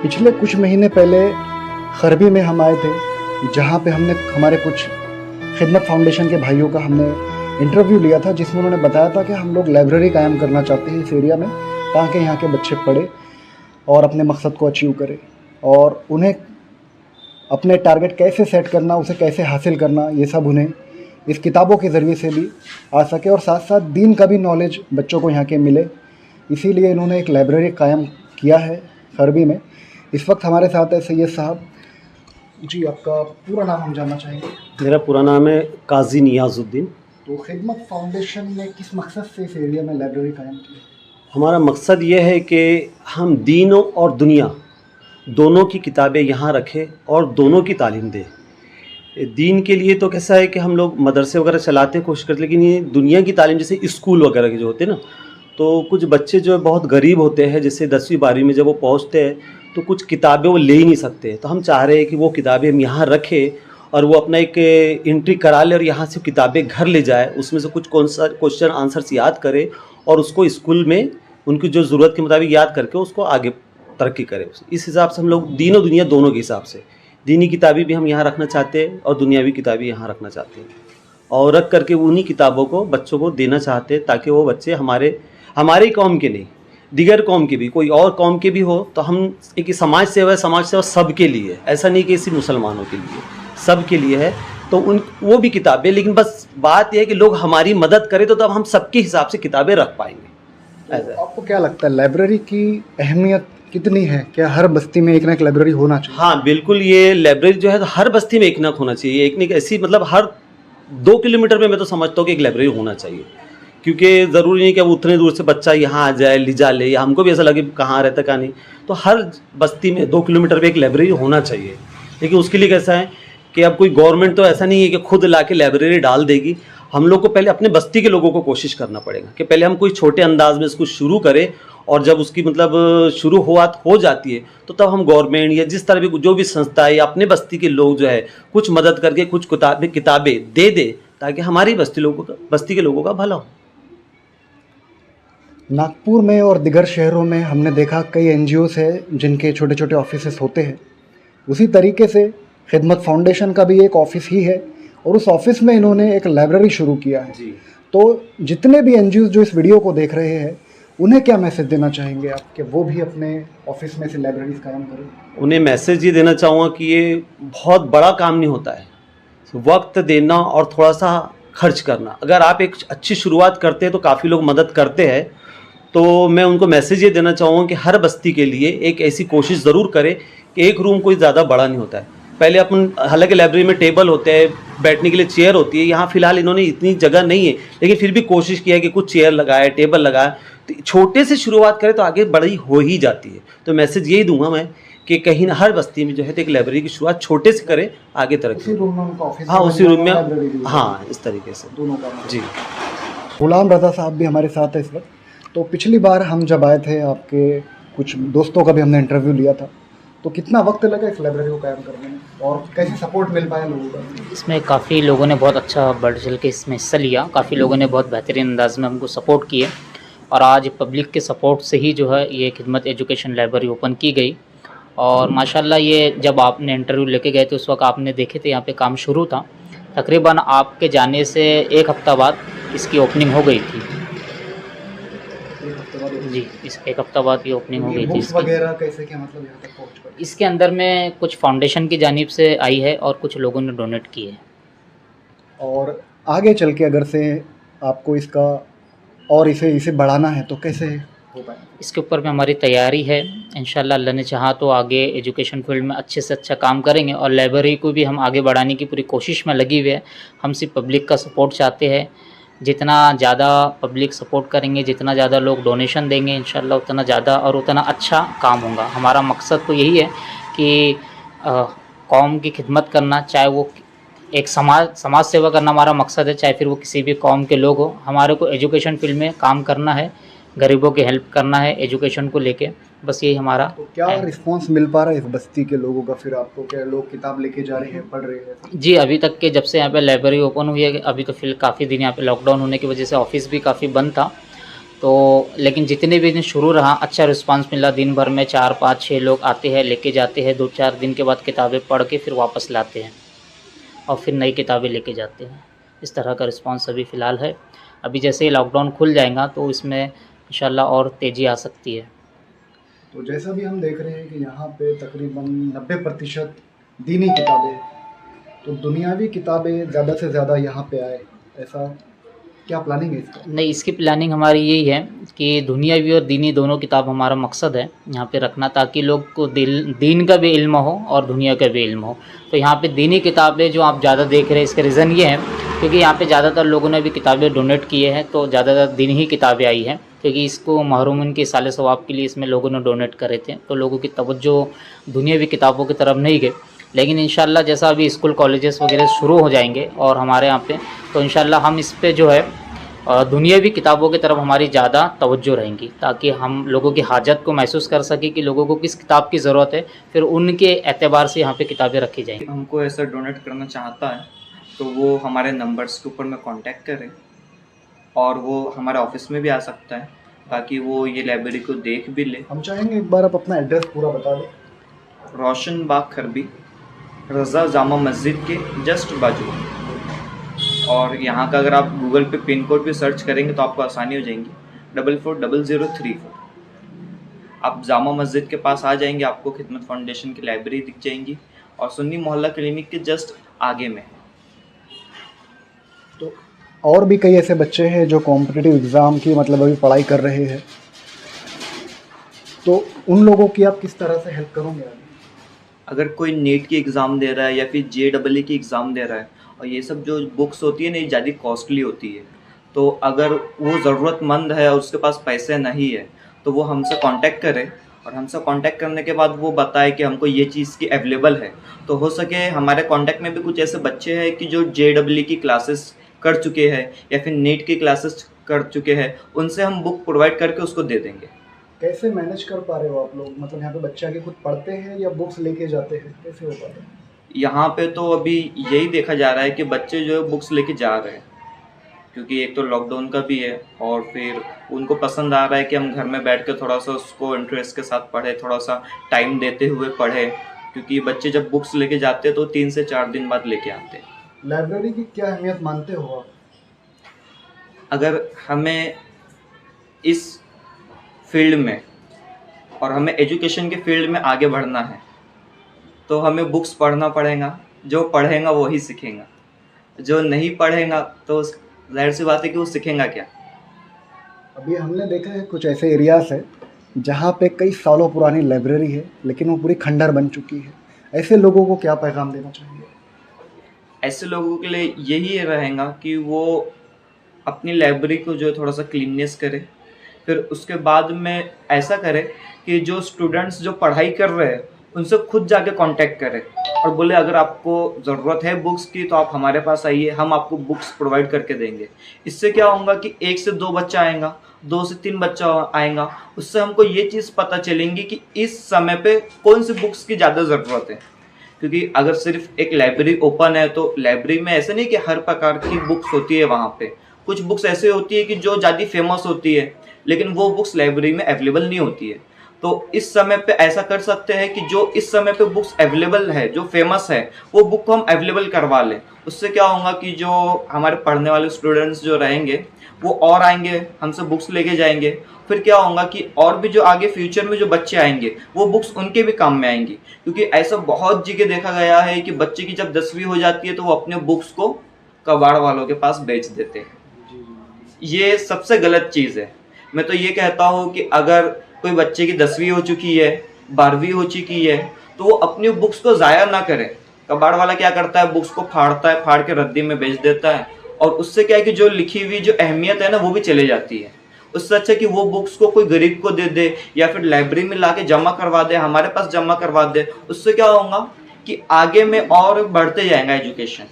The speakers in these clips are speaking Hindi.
पिछले कुछ महीने पहले खरबी में हम आए थे, जहाँ पे हमने हमारे कुछ खिदमत फाउंडेशन के भाइयों का हमने इंटरव्यू लिया था, जिसमें उन्होंने बताया था कि हम लोग लाइब्रेरी कायम करना चाहते हैं इस एरिया में, ताकि यहाँ के बच्चे पढ़े और अपने मकसद को अचीव करें, और उन्हें अपने टारगेट कैसे सेट करना, उसे कैसे हासिल करना, ये सब उन्हें इस किताबों के ज़रिए से भी आ सके, और साथ साथ दीन का भी नॉलेज बच्चों को यहाँ के मिले। इसीलिए इन्होंने एक लाइब्रेरी कायम किया है खरबी में। इस वक्त हमारे साथ है सैयद साहब जी। आपका पूरा नाम हम जानना चाहेंगे। मेरा पूरा नाम है काजी नियाजुद्दीन। तो खिदमत फाउंडेशन ने किस मकसद से इस एरिया में लाइब्रेरी कायम की? हमारा मकसद ये है कि हम दीन और दुनिया दोनों की किताबें यहाँ रखें और दोनों की तालीम दें। दीन के लिए तो कैसा है कि हम लोग मदरसे वगैरह चलाते कोशिश करते, लेकिन ये दुनिया की तालीम जैसे स्कूल वगैरह के जो होते हैं ना, तो कुछ बच्चे जो है बहुत गरीब होते हैं, जैसे 10वीं 12वीं में जब वो पहुँचते हैं तो कुछ किताबें वो ले ही नहीं सकते। तो हम चाह रहे हैं कि वो किताबें हम यहाँ रखें और वो अपना एक एंट्री करा ले और यहाँ से किताबें घर ले जाए, उसमें से कुछ क्वेश्चन आंसर्स याद करे और उसको स्कूल में उनकी जो ज़रूरत के मुताबिक याद करके उसको आगे तरक्की करें। इस हिसाब से हम लोग दीन और दुनिया दोनों के हिसाब से दीनी किताबें भी हम यहाँ रखना चाहते हैं और दुनियावी किताबें यहाँ रखना चाहते हैं, और रख करके उन्हीं किताबों को बच्चों को देना चाहते हैं, ताकि वो बच्चे हमारे कौम के नहीं, दिगर कौम के भी, कोई और कौम के भी हो, तो हम एक समाज सेवा सबके लिए, ऐसा नहीं कि सिर्फ मुसलमानों के लिए, सब के लिए है। तो वो भी किताबें, लेकिन बस बात यह है कि लोग हमारी मदद करें तो तब हम सबके हिसाब से किताबें रख पाएंगे। तो आपको क्या लगता है लाइब्रेरी की अहमियत कितनी है? क्या हर बस्ती में एक ना एक लाइब्रेरी होना चाहिए? हाँ बिल्कुल, ये लाइब्रेरी जो है तो हर बस्ती में एक ना होना चाहिए। एक ना एक ऐसी, मतलब हर 2 किलोमीटर में मैं तो समझता हूँ कि एक लाइब्रेरी होना चाहिए, क्योंकि ज़रूरी नहीं कि अब उतने दूर से बच्चा यहाँ आ जाए, लिजा ले, या हमको भी ऐसा लगे कहाँ रहता कहाँ नहीं। तो हर बस्ती में 2 किलोमीटर में एक लाइब्रेरी होना चाहिए। लेकिन उसके लिए कैसा है कि अब कोई गवर्नमेंट तो ऐसा नहीं है कि खुद ला के लाइब्रेरी डाल देगी। हम लोग को पहले अपने बस्ती के लोगों को कोशिश करना पड़ेगा कि पहले हम कोई छोटे अंदाज में इसको शुरू करें, और जब उसकी मतलब शुरू हो जाती है तो तब हम गवर्नमेंट या जिस तरह भी जो भी संस्था है या अपने बस्ती के लोग जो है कुछ मदद करके कुछ किताबें दे दे, ताकि हमारी बस्ती के लोगों का भला हो। नागपुर में और दिगर शहरों में हमने देखा कई एनजीओस है जिनके छोटे छोटे ऑफिसेस होते हैं। उसी तरीके से खिदमत फाउंडेशन का भी एक ऑफिस ही है, और उस ऑफिस में इन्होंने एक लाइब्रेरी शुरू किया है जी। तो जितने भी एनजीओस जो इस वीडियो को देख रहे हैं, उन्हें क्या मैसेज देना चाहेंगे आप कि वो भी अपने ऑफिस में से लाइब्रेरीज कायम करें? उन्हें मैसेज ये देना चाहूँगा कि ये बहुत बड़ा काम नहीं होता है, वक्त देना और थोड़ा सा खर्च करना। अगर आप एक अच्छी शुरुआत करते हैं तो काफ़ी लोग मदद करते हैं। तो मैं उनको मैसेज ये देना चाहूँगा कि हर बस्ती के लिए एक ऐसी कोशिश ज़रूर करें कि एक रूम कोई ज़्यादा बड़ा नहीं होता है। पहले अपन, हालांकि लाइब्रेरी में टेबल होते हैं, बैठने के लिए चेयर होती है, यहाँ फ़िलहाल इन्होंने इतनी जगह नहीं है, लेकिन फिर भी कोशिश किया है कि कुछ चेयर लगाए, टेबल लगाए। तो छोटे से शुरुआत करें तो आगे बड़ी हो ही जाती है। तो मैसेज यही दूंगा मैं कि कहीं ना हर बस्ती में जो है तो एक लाइब्रेरी की शुरुआत छोटे से करें, आगे तरक्की। हाँ उसी रूम में, हाँ इस तरीके से दोनों का जी। गुलाम रज़ा साहब भी हमारे साथ है इस वक्त। तो पिछली बार हम जब आए थे, आपके कुछ दोस्तों का भी हमने इंटरव्यू लिया था, तो कितना वक्त लगा इस लाइब्रेरी को कायम करने में और कैसे सपोर्ट मिल पाया लोगों का? इसमें काफ़ी लोगों ने बहुत अच्छा बढ़ चढ़ के इसमें हिस्सा लिया, काफ़ी लोगों ने बहुत बेहतरीन अंदाज में हमको सपोर्ट किए, और आज पब्लिक के सपोर्ट से ही जो है ये खिदमत एजुकेशन लाइब्रेरी ओपन की गई। और माशाल्लाह ये जब आपने इंटरव्यू लेके गए थे उस वक्त आपने देखे थे यहाँ पे काम शुरू था, तकरीबन आपके जाने से 1 हफ़्ता बाद इसकी ओपनिंग हो गई थी। जी, इस 1 हफ़्ता बाद ये ओपनिंग हो गई थी। वगैरह कैसे, क्या मतलब यहाँ तक पहुँच पाई? इसके अंदर में कुछ फाउंडेशन की जानिब से आई है और कुछ लोगों ने डोनेट किए है। और आगे चल के अगर से आपको इसका और इसे बढ़ाना है तो कैसे हो पाए? इसके ऊपर में हमारी तैयारी है। इंशाल्लाह अल्लाह ने चाहा तो आगे एजुकेशन फील्ड में अच्छे से अच्छा काम करेंगे, और लाइब्रेरी को भी हम आगे बढ़ाने की पूरी कोशिश में लगी हुई है। हम सिर्फ पब्लिक का सपोर्ट चाहते हैं। जितना ज़्यादा पब्लिक सपोर्ट करेंगे, जितना ज़्यादा लोग डोनेशन देंगे, इंशाल्लाह उतना ज़्यादा और उतना अच्छा काम होगा। हमारा मकसद तो यही है कि कौम की खिदमत करना, चाहे वो एक समाज सेवा करना हमारा मकसद है, चाहे फिर वो किसी भी कौम के लोग हो। हमारे को एजुकेशन फील्ड में काम करना है, गरीबों की हेल्प करना है एजुकेशन को लेके, बस यही हमारा। तो क्या रिस्पांस मिल पा रहा है इस बस्ती के लोगों का? फिर आपको क्या लोग किताब लेके जा रहे हैं, पढ़ रहे हैं? जी, अभी तक के जब से यहाँ पे लाइब्रेरी ओपन हुई है, अभी तो फिर काफ़ी दिन यहाँ पे लॉकडाउन होने की वजह से ऑफिस भी काफ़ी बंद था, तो लेकिन जितने भी दिन शुरू रहा अच्छा रिस्पांस मिला। दिन भर में 4, 5, 6 लोग आते हैं, लेके जाते हैं, 2-4 दिन के बाद किताबें पढ़ के फिर वापस लाते हैं और फिर नई किताबें लेके जाते हैं। इस तरह का रिस्पांस अभी फ़िलहाल है। अभी जैसे ही लॉकडाउन खुल जाएगा तो इसमें इंशाल्लाह और तेज़ी आ सकती है। तो जैसा भी हम देख रहे हैं कि यहाँ पे तकरीबन 90% दीनी किताबें हैं, तो दुनियावी किताबें ज़्यादा से ज़्यादा यहाँ पे आए, ऐसा क्या प्लानिंग है इसका? नहीं, इसकी प्लानिंग हमारी यही है कि दुनियावी और दीनी दोनों किताब हमारा मकसद है यहाँ पे रखना, ताकि लोग को दीन का भी इल्म हो और दुनिया का भी इल्म हो। तो यहाँ पे दीनी किताबें जो आप ज़्यादा देख रहे हैं, इसका रीज़न ये है क्योंकि यहाँ पे ज़्यादातर लोगों ने भी किताबें डोनेट किए हैं, तो ज़्यादातर दीनी ही किताबें आई हैं, क्योंकि इसको महरूमिन के साले सवाब के लिए इसमें लोगों ने डोनेट करे थे। तो लोगों की तवज्जो दुनियावी किताबों की तरफ नहीं गई। लेकिन इंशाल्लाह जैसा अभी स्कूल कॉलेजेस वगैरह शुरू हो जाएंगे और हमारे यहाँ पे, तो इंशाल्लाह हम इस पे जो है दुनियावी किताबों की तरफ हमारी ज़्यादा तवज्जो रहेंगी, ताकि हम लोगों की हाजत को महसूस कर सकें कि लोगों को किस किताब की ज़रूरत है, फिर उनके एतबार से यहाँ पे किताबें रखी जाएंगी। हमको ऐसा डोनेट करना चाहता है तो वो हमारे नंबर्स के ऊपर में कांटेक्ट करें और वो हमारे ऑफिस में भी आ सकता है ताकि वो ये लाइब्रेरी को देख भी ले। हम चाहेंगे एक बार आप अपना एड्रेस पूरा बता दें। रोशन बाग खरबी, रज़ा जामा मस्जिद के जस्ट बाजू। और यहाँ का अगर आप गूगल पे पिन कोड भी सर्च करेंगे तो आपको आसानी हो जाएंगी, 440034। आप जामा मस्जिद के पास आ जाएंगे, आपको खिदमत फाउंडेशन की लाइब्रेरी दिख जाएंगी और सुन्नी मोहल्ला क्लिनिक के जस्ट आगे में। तो और भी कई ऐसे बच्चे हैं जो कॉम्पिटिटिव एग्ज़ाम की मतलब अभी पढ़ाई कर रहे हैं, तो उन लोगों की आप किस तरह से हेल्प करोगे? अगर कोई नीट की एग्ज़ाम दे रहा है या फिर JEE की एग्ज़ाम दे रहा है, और ये सब जो बुक्स होती है ना, ये ज़्यादा कॉस्टली होती है, तो अगर वो ज़रूरतमंद है और उसके पास पैसे नहीं है तो वो हमसे कांटेक्ट करे और हमसे कांटेक्ट करने के बाद वो बताए कि हमको ये चीज़ की अवेलेबल है। तो हो सके हमारे कांटेक्ट में भी कुछ ऐसे बच्चे हैं कि जो JEE की क्लासेस कर चुके हैं या फिर नीट की क्लासेस कर चुके हैं, उनसे हम बुक प्रोवाइड करके उसको दे देंगे। कैसे मैनेज कर पा रहे हो आप लोग? मतलब यहाँ पे बच्चे आके खुद पढ़ते हैं या बुक्स लेके जाते हैं, कैसे हो पाता है? यहाँ पे तो अभी यही देखा जा रहा है कि बच्चे जो है बुक्स लेके जा रहे हैं, क्योंकि एक तो लॉकडाउन का भी है और फिर उनको पसंद आ रहा है कि हम घर में बैठ कर थोड़ा सा उसको इंटरेस्ट के साथ पढ़े, थोड़ा सा टाइम देते हुए पढ़े, क्योंकि बच्चे जब बुक्स लेके जाते हैं तो 3 से 4 दिन बाद लेके आते हैं। लाइब्रेरी की क्या अहमियत मानते हो आप? अगर हमें इस फील्ड में और हमें एजुकेशन के फील्ड में आगे बढ़ना है तो हमें बुक्स पढ़ना पड़ेगा। जो पढ़ेगा वो ही सीखेगा, जो नहीं पढ़ेगा तो जाहिर सी बात है कि वो सीखेगा क्या। अभी हमने देखा है कुछ ऐसे एरियाज़ है जहाँ पे कई सालों पुरानी लाइब्रेरी है लेकिन वो पूरी खंडर बन चुकी है। ऐसे लोगों को क्या पैगाम देना चाहिए? ऐसे लोगों के लिए यही रहेगा कि वो अपनी लाइब्रेरी को जो है थोड़ा सा क्लीननेस करे, फिर उसके बाद में ऐसा करे कि जो स्टूडेंट्स जो पढ़ाई कर रहे हैं उनसे खुद जाके कांटेक्ट करें और बोले अगर आपको ज़रूरत है बुक्स की तो आप हमारे पास आइए, हम आपको बुक्स प्रोवाइड करके देंगे। इससे क्या होगा कि 1 से 2 बच्चा आएगा, 2 से 3 बच्चा आएगा, उससे हमको ये चीज़ पता चलेंगी कि इस समय पे कौन सी बुक्स की ज़्यादा ज़रूरत है। क्योंकि अगर सिर्फ एक लाइब्रेरी ओपन है तो लाइब्रेरी में ऐसे नहीं कि हर प्रकार की बुक्स होती है। वहाँ पे कुछ बुक्स ऐसे होती है कि जो ज़्यादा फेमस होती है लेकिन वो बुक्स लाइब्रेरी में अवेलेबल नहीं होती है। तो इस समय पे ऐसा कर सकते हैं कि जो इस समय पे बुक्स अवेलेबल है, जो फेमस है, वो बुक को हम अवेलेबल करवा लें। उससे क्या होगा कि जो हमारे पढ़ने वाले स्टूडेंट्स जो रहेंगे वो और आएंगे, हमसे बुक्स लेके जाएंगे। फिर क्या होगा कि और भी जो आगे फ्यूचर में जो बच्चे आएंगे वो बुक्स उनके भी काम में आएंगी। क्योंकि ऐसा बहुत जगह देखा गया है कि बच्चे की जब 10वीं हो जाती है तो वो अपने बुक्स को कबाड़ वालों के पास बेच देते हैं। ये सबसे गलत चीज़ है। मैं तो ये कहता हूँ कि अगर कोई बच्चे की 10वीं हो चुकी है, 12वीं हो चुकी है, तो वो अपनी बुक्स को ज़ाया ना करे। कबाड़ वाला क्या करता है, बुक्स को फाड़ता है, फाड़ के रद्दी में बेच देता है और उससे क्या है कि जो लिखी हुई जो अहमियत है ना वो भी चले जाती है। उससे अच्छा कि वो बुक्स को कोई गरीब को दे दे या फिर लाइब्रेरी में लाके जमा करवा दे, हमारे पास जमा करवा दे। उससे क्या होगा कि आगे में और बढ़ते जाएगा एजुकेशन।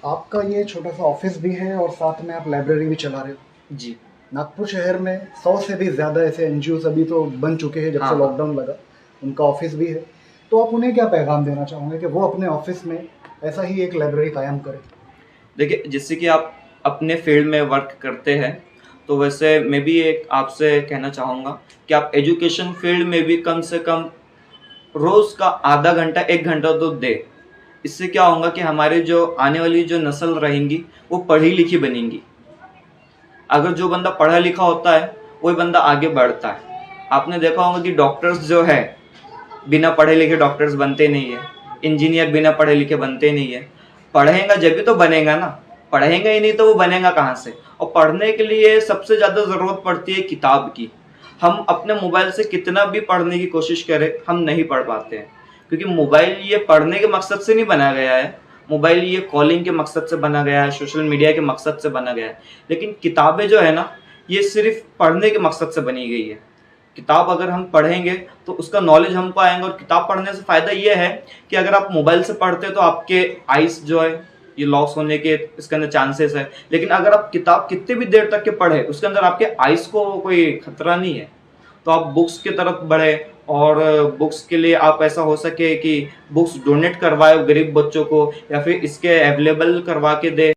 आपका ये छोटा सा ऑफिस भी है और साथ में आप लाइब्रेरी भी चला रहे हो जी। नागपुर शहर में 100 से भी ज़्यादा ऐसे NGOs अभी तो बन चुके हैं जब से लॉकडाउन लगा, उनका ऑफिस भी है। तो आप उन्हें क्या पैगाम देना चाहोगे कि वो अपने ऑफिस में ऐसा ही एक लाइब्रेरी कायम करें? देखिए, जिससे कि आप अपने फील्ड में वर्क करते हैं तो वैसे मैं भी एक आपसे कहना चाहूँगा कि आप एजुकेशन फील्ड में भी कम से कम रोज़ का आधा घंटा 1 घंटा तो दें। इससे क्या होगा कि हमारी जो आने वाली जो नस्ल रहेंगी वो पढ़ी लिखी बनेंगी। अगर जो बंदा पढ़ा लिखा होता है वही बंदा आगे बढ़ता है। आपने देखा होगा कि डॉक्टर्स जो है बिना पढ़े लिखे डॉक्टर्स बनते नहीं है, इंजीनियर बिना पढ़े लिखे बनते नहीं है। पढ़ेगा जब भी तो बनेगा ना, पढ़ेगा ही नहीं तो वो बनेगा कहाँ से। और पढ़ने के लिए सबसे ज़्यादा ज़रूरत पड़ती है किताब की। हम अपने मोबाइल से कितना भी पढ़ने की कोशिश करें, हम नहीं पढ़ पाते हैं, क्योंकि मोबाइल ये पढ़ने के मकसद से नहीं बनाया गया है। मोबाइल ये कॉलिंग के मकसद से बना गया है, सोशल मीडिया के मकसद से बना गया है। लेकिन किताबें जो है ना, ये सिर्फ पढ़ने के मकसद से बनी गई है। किताब अगर हम पढ़ेंगे तो उसका नॉलेज हमको आएगा। और किताब पढ़ने से फ़ायदा ये है कि अगर आप मोबाइल से पढ़ते हो तो आपके आइस जो है ये लॉस होने के इसके अंदर चांसेस है। लेकिन अगर आप किताब कितनी भी देर तक के पढ़े, उसके अंदर आपके आइस को कोई खतरा नहीं है। तो आप बुक्स की तरफ बढ़े, और बुक्स के लिए आप ऐसा हो सके कि बुक्स डोनेट करवाए गरीब बच्चों को, या फिर इसके अवेलेबल करवा के दे।